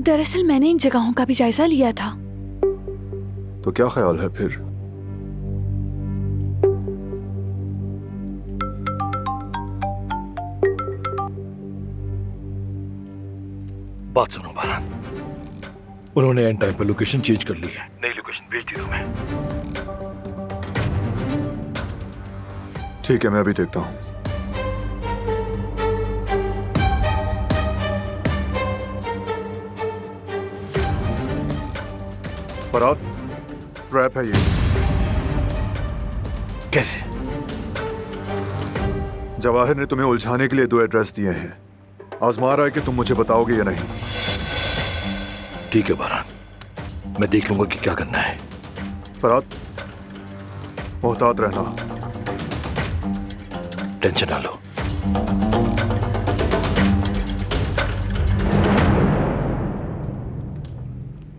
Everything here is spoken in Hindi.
दरअसल मैंने इन जगहों का भी जायजा लिया था। तो क्या ख्याल है फिर? बात सुनो बारान, उन्होंने एंड टाइम पर लोकेशन चेंज कर ली है, नई लोकेशन भेज दी तुम्हें। ठीक है, मैं अभी देखता हूं। फराद, ट्रैप है ये। कैसे? जवाहिर ने तुम्हें उलझाने के लिए 2 एड्रेस दिए हैं। आजमा रहा है कि तुम मुझे बताओगे या नहीं। ठीक है बारान, मैं देख लूंगा कि क्या करना है। फराद, मोहतात रहना। टेंशन ना लो।